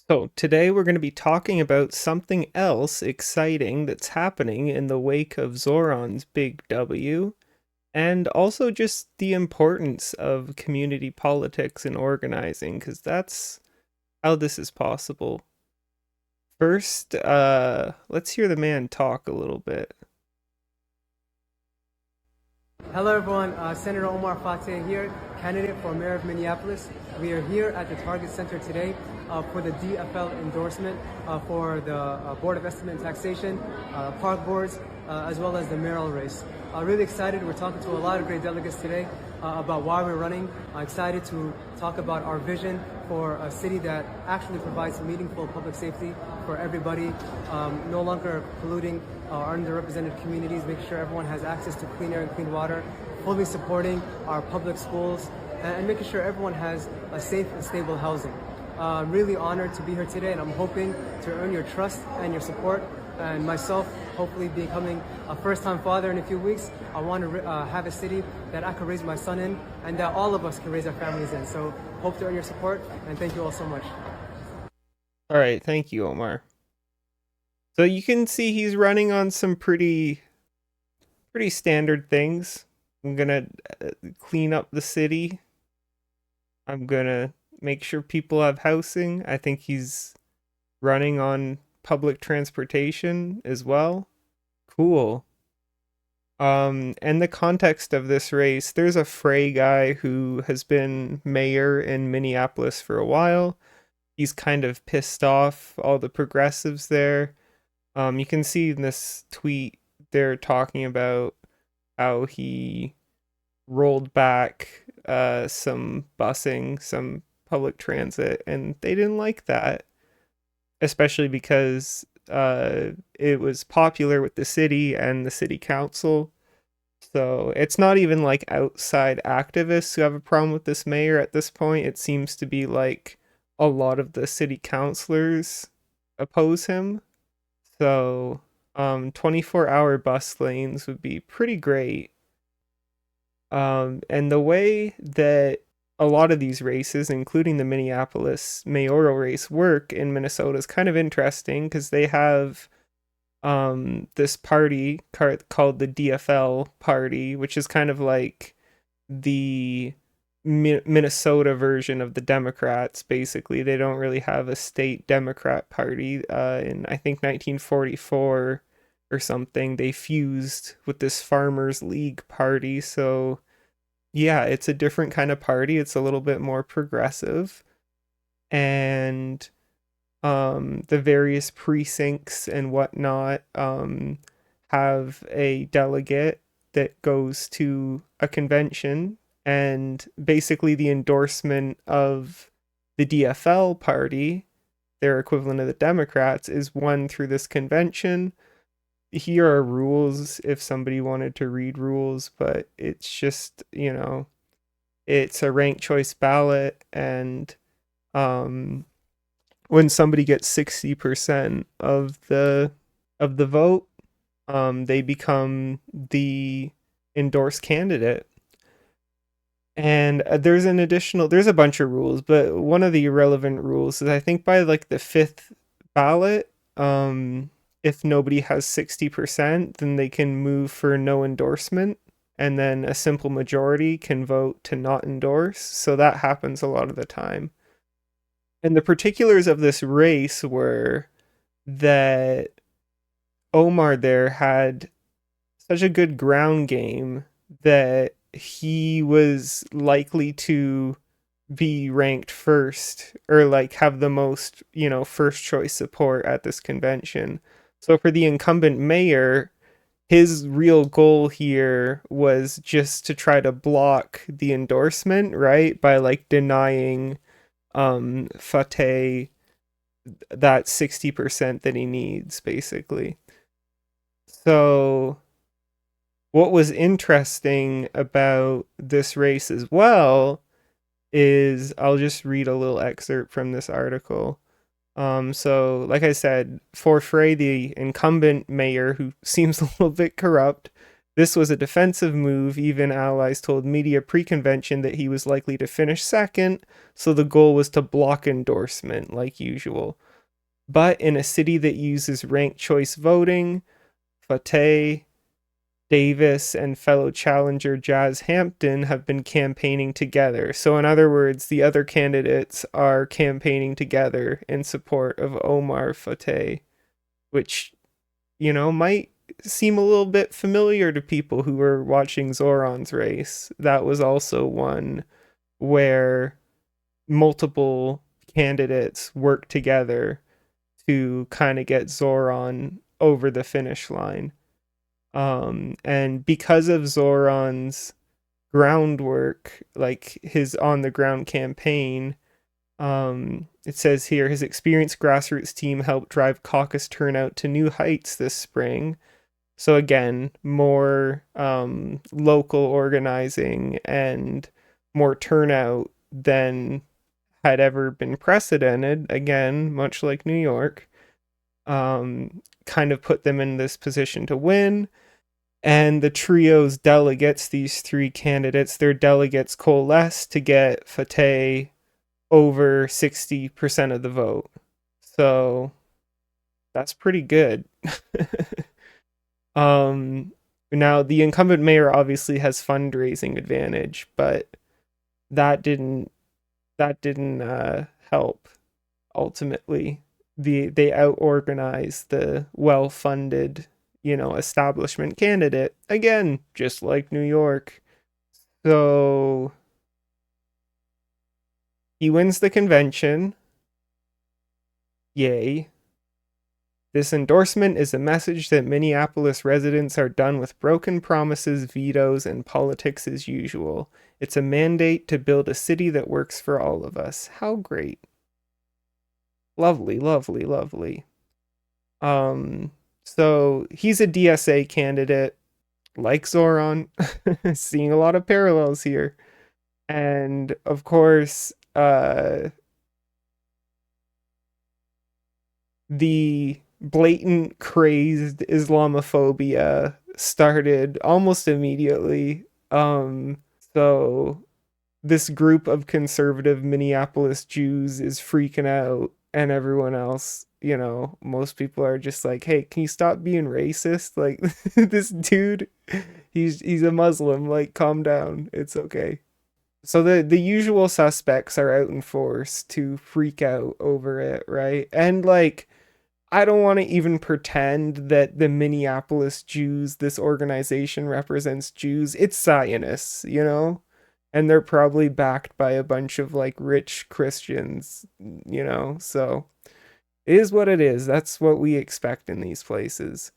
So, today we're going to be talking about something else exciting that's happening in the wake of Zoran's big W, and also just the importance of community politics and organizing, because that's how this is possible. First, let's hear the man talk a little bit. Hello everyone, Senator Omar Fateh here, candidate for Mayor of Minneapolis. We are here at the Target Center today for the DFL endorsement for the Board of Estimate and Taxation, park boards, as well as the mayoral race. Really excited. We're talking to a lot of great delegates today about why we're running. I'm excited to talk about our vision for a city that actually provides meaningful public safety for everybody, no longer polluting our underrepresented communities, making sure everyone has access to clean air and clean water, fully supporting our public schools, and making sure everyone has a safe and stable housing. Really honored to be here today, and I'm hoping to earn your trust and your support. And myself, hopefully becoming a first-time father in a few weeks, I want to have a city that I can raise my son in, and that all of us can raise our families in. So hope to earn your support, and thank you all so much. All right, thank you, Omar. So you can see he's running on some pretty standard things. I'm gonna clean up the city. I'm gonna make sure people have housing. I think he's running on public transportation as well. Cool. And the context of this race, there's a Frey guy who has been mayor in Minneapolis for a while. He's kind of pissed off all the progressives there. You can see in this tweet they're talking about how he rolled back some busing, some public transit, and they didn't like that, especially because it was popular with the city and the city council. So it's not even like outside activists who have a problem with this mayor at this point. It seems to be like a lot of the city councilors oppose him. So 24-hour bus lanes would be pretty great. And the way that a lot of these races, including the Minneapolis mayoral race, work in Minnesota is kind of interesting because they have this party called the DFL party, which is kind of like the Minnesota version of the Democrats. Basically, they don't really have a state Democrat party. In I think 1944 or something, they fused with this Farmers League party. So yeah, it's a different kind of party. It's a little bit more progressive, and the various precincts and whatnot have a delegate that goes to a convention, and basically the endorsement of the DFL party, their equivalent of the Democrats, is won through this convention. Here are rules if somebody wanted to read rules, but it's just, it's a ranked choice ballot, and um when somebody gets 60% of the vote, they become the endorsed candidate. And there's a bunch of rules, but one of the irrelevant rules is I think by like the fifth ballot, if nobody has 60%, then they can move for no endorsement, and then a simple majority can vote to not endorse. So that happens a lot of the time. And the particulars of this race were that Omar there had such a good ground game that he was likely to be ranked first, or like have the most, first choice support at this convention. So for the incumbent mayor, his real goal here was just to try to block the endorsement, right? By like denying Fateh that 60% that he needs, basically. So what was interesting about this race as well is I'll just read a little excerpt from this article. So like I said, for Frey, the incumbent mayor, who seems a little bit corrupt, This was a defensive move. Even allies told media pre-convention that he was likely to finish second, so the goal was to block endorsement, like usual. But in a city that uses ranked choice voting, Fateh, Davis, and fellow challenger Jazz Hampton have been campaigning together. So, in other words, the other candidates are campaigning together in support of Omar Fateh, which, might seem a little bit familiar to people who were watching Zohran's race. That was also one where multiple candidates worked together to kind of get Zohran over the finish line. And because of Zohran's groundwork, like his on the ground campaign, it says here his experienced grassroots team helped drive caucus turnout to new heights this spring. So again, more local organizing and more turnout than had ever been precedented. Again, much like New York, kind of put them in this position to win. And the trio's delegates, these three candidates, their delegates coalesced to get Fateh over 60% of the vote. So that's pretty good. Now the incumbent mayor obviously has fundraising advantage, but that didn't help ultimately. They out-organized the well-funded, establishment candidate, again, just like New York. So he wins the convention. Yay. This endorsement is a message that Minneapolis residents are done with broken promises, vetoes, and politics as usual. It's a mandate to build a city that works for all of us. How great. Lovely, lovely, lovely. So he's a DSA candidate, like Zohran. Seeing a lot of parallels here. And of course, the blatant crazed Islamophobia started almost immediately. So this group of conservative Minneapolis Jews is freaking out, and everyone else, most people are just like, hey, can you stop being racist? Like, this dude, he's a Muslim, like, calm down, it's okay. So the usual suspects are out in force to freak out over it, right? And like, I don't want to even pretend that the Minneapolis Jews, this organization represents Jews. It's Zionists, and they're probably backed by a bunch of like rich Christians, so it is what it is. That's what we expect in these places.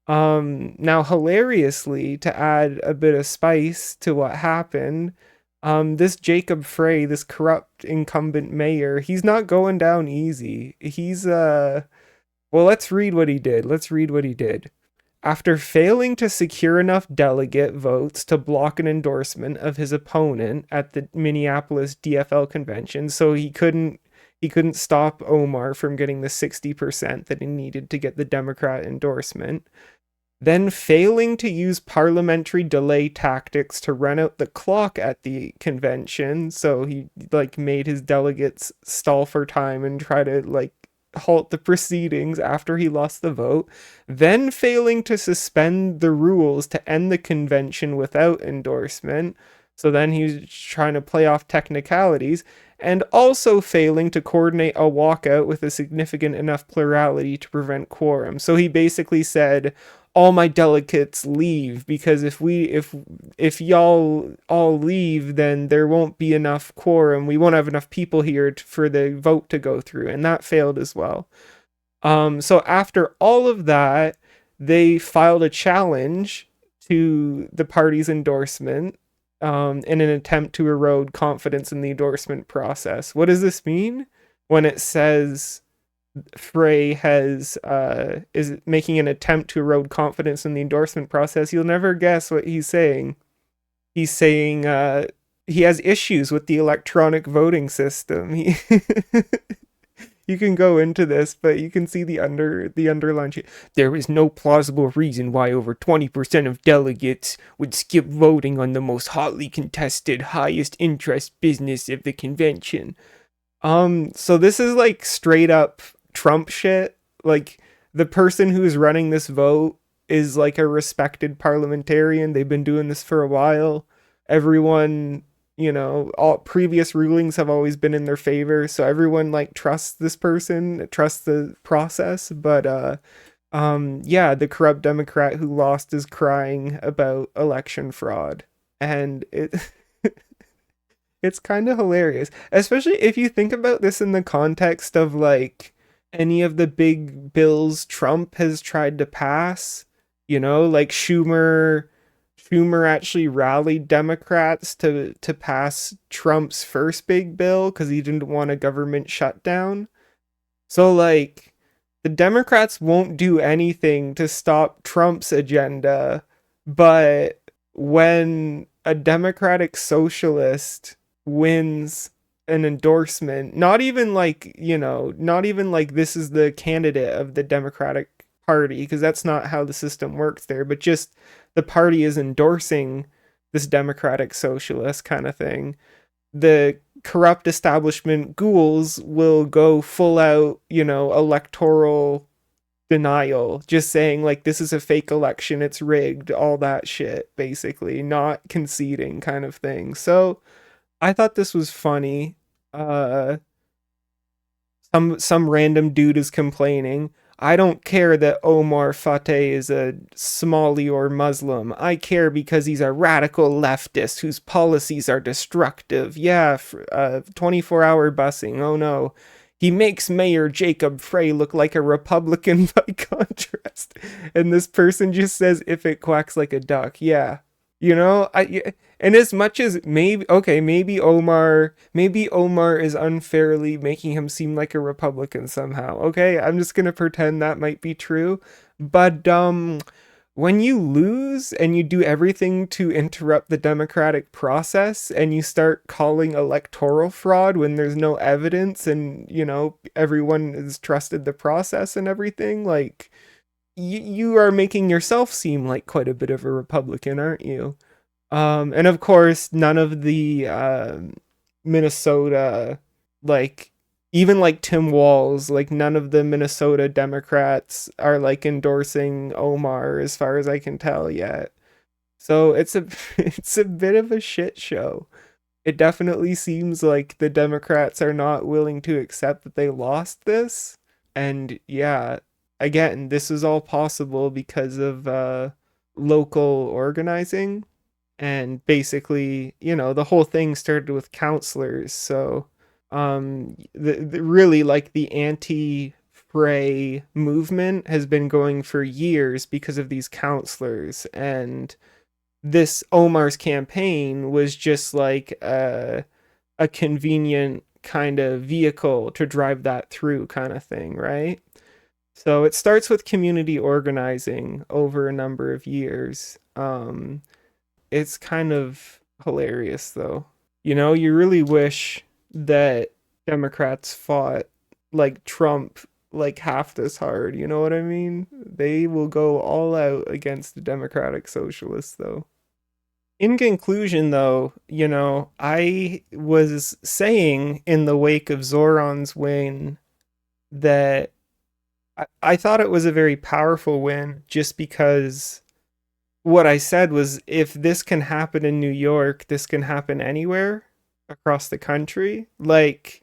Now, hilariously, to add a bit of spice to what happened, this Jacob Frey, this corrupt incumbent mayor, he's not going down easy. He's well, let's read what he did. After failing to secure enough delegate votes to block an endorsement of his opponent at the Minneapolis DFL convention, so he couldn't stop Omar from getting the 60% that he needed to get the Democrat endorsement, then failing to use parliamentary delay tactics to run out the clock at the convention, so he like made his delegates stall for time and try to like halt the proceedings after he lost the vote, then failing to suspend the rules to end the convention without endorsement. So then he was trying to play off technicalities, and also failing to coordinate a walkout with a significant enough plurality to prevent quorum. So he basically said, all my delegates leave, because if y'all all leave, then there won't be enough quorum. We won't have enough people here for the vote to go through, and that failed as well. So after all of that, they filed a challenge to the party's endorsement, in an attempt to erode confidence in the endorsement process. What does this mean? When it says Frey is making an attempt to erode confidence in the endorsement process, you'll never guess what he's saying. He's saying he has issues with the electronic voting system. you can go into this, but you can see the underline shit. There is no plausible reason why over 20% of delegates would skip voting on the most hotly contested, highest interest business of the convention. So this is like straight up Trump shit. Like the person who's running this vote is like a respected parliamentarian. They've been doing this for a while. Everyone, all previous rulings have always been in their favor, so everyone like trusts this person, trusts the process, but yeah, the corrupt Democrat who lost is crying about election fraud. And it's kind of hilarious, especially if you think about this in the context of like any of the big bills Trump has tried to pass. Like Schumer actually rallied Democrats to pass Trump's first big bill because he didn't want a government shutdown. So like the Democrats won't do anything to stop Trump's agenda, but when a Democratic socialist wins an endorsement, not even like this is the candidate of the Democratic Party, because that's not how the system works there, but just the party is endorsing this Democratic socialist kind of thing. The corrupt establishment ghouls will go full out, electoral denial, just saying like this is a fake election, it's rigged, all that shit, basically, not conceding kind of thing. So I thought this was funny. Uh some random dude is complaining. I don't care that Omar Fateh is a Somali or Muslim. I care because he's a radical leftist whose policies are destructive. Yeah, 24-hour busing. Oh no. He makes Mayor Jacob Frey look like a Republican by contrast. And this person just says, if it quacks like a duck. Yeah. And as much as maybe Omar is unfairly making him seem like a Republican somehow. Okay, I'm just gonna pretend that might be true. But when you lose and you do everything to interrupt the democratic process and you start calling electoral fraud when there's no evidence and everyone has trusted the process and everything, like you are making yourself seem like quite a bit of a Republican, aren't you? And of course, none of the Minnesota, like, even like Tim Walz, like, none of the Minnesota Democrats are like endorsing Omar, as far as I can tell yet. So it's a bit of a shit show. It definitely seems like the Democrats are not willing to accept that they lost this. And yeah, again, this is all possible because of local organizing. And basically, the whole thing started with counselors. So the really like the anti-fray movement has been going for years because of these counselors, and this Omar's campaign was just like a convenient kind of vehicle to drive that through, kind of thing, right? So it starts with community organizing over a number of years. It's kind of hilarious, though. You really wish that Democrats fought like Trump like half this hard. You know what I mean? They will go all out against the Democratic Socialists, though. In conclusion, though, I was saying in the wake of Zoran's win that I thought it was a very powerful win just because what I said was, if this can happen in New York, this can happen anywhere across the country. Like,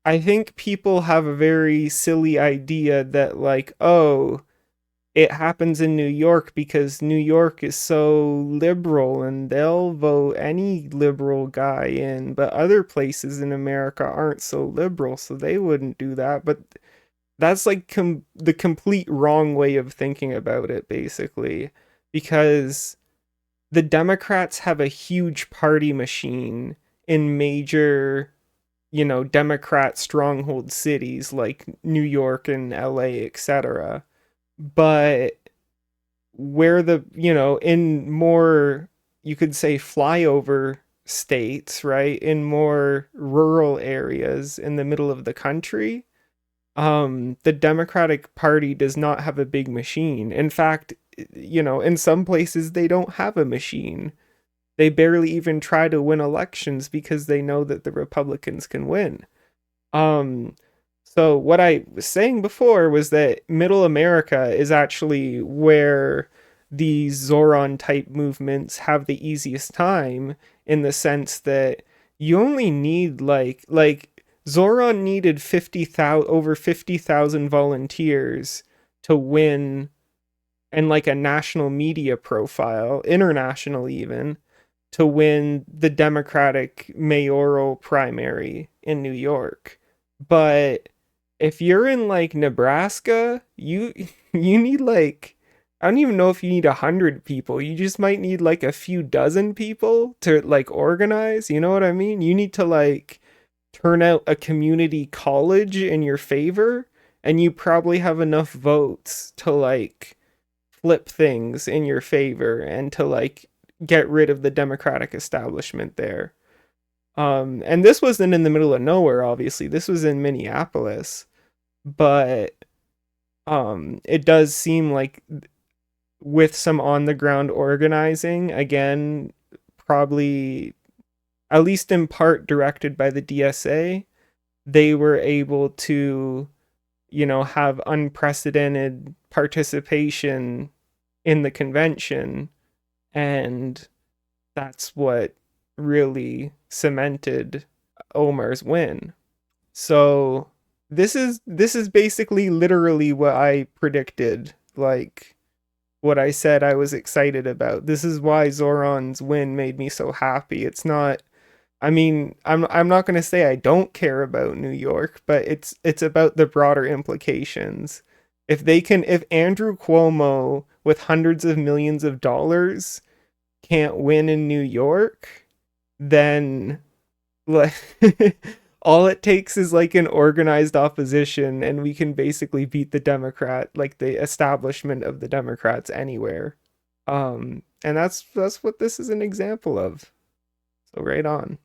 I think people have a very silly idea that, like, oh, it happens in New York because New York is so liberal and they'll vote any liberal guy in, but other places in America aren't so liberal, so they wouldn't do that. But that's like the complete wrong way of thinking about it, basically, because the Democrats have a huge party machine in major, Democrat stronghold cities like New York and LA, etc. But where in more, you could say, flyover states, right? In more rural areas in the middle of the country, The Democratic Party does not have a big machine. In fact, in some places they don't have a machine. They barely even try to win elections because they know that the Republicans can win. Um, so what I was saying before was that Middle America is actually where these Zoran type movements have the easiest time, in the sense that you only need like Zoran needed 50,000 over 50,000 volunteers to win, and like a national media profile, international even, to win the Democratic mayoral primary in New York. But if you're in like Nebraska, you need like, I don't even know if you need 100 people. You just might need like a few dozen people to like organize. You know what I mean? You need to like turn out a community college in your favor, and you probably have enough votes to like flip things in your favor and to like get rid of the Democratic establishment there. And this wasn't in the middle of nowhere, obviously. This was in Minneapolis, but it does seem like with some on the ground organizing, again, probably at least in part directed by the DSA, they were able to, have unprecedented participation in the convention, and that's what really cemented Omar's win. So this is basically literally what I predicted, like what I said I was excited about. This is why Zoran's win made me so happy. It's not, I mean, I'm not going to say I don't care about New York, but it's about the broader implications. If Andrew Cuomo with hundreds of millions of dollars can't win in New York, then like all it takes is like an organized opposition, and we can basically beat the establishment of the Democrats anywhere. And that's what this is an example of. So right on.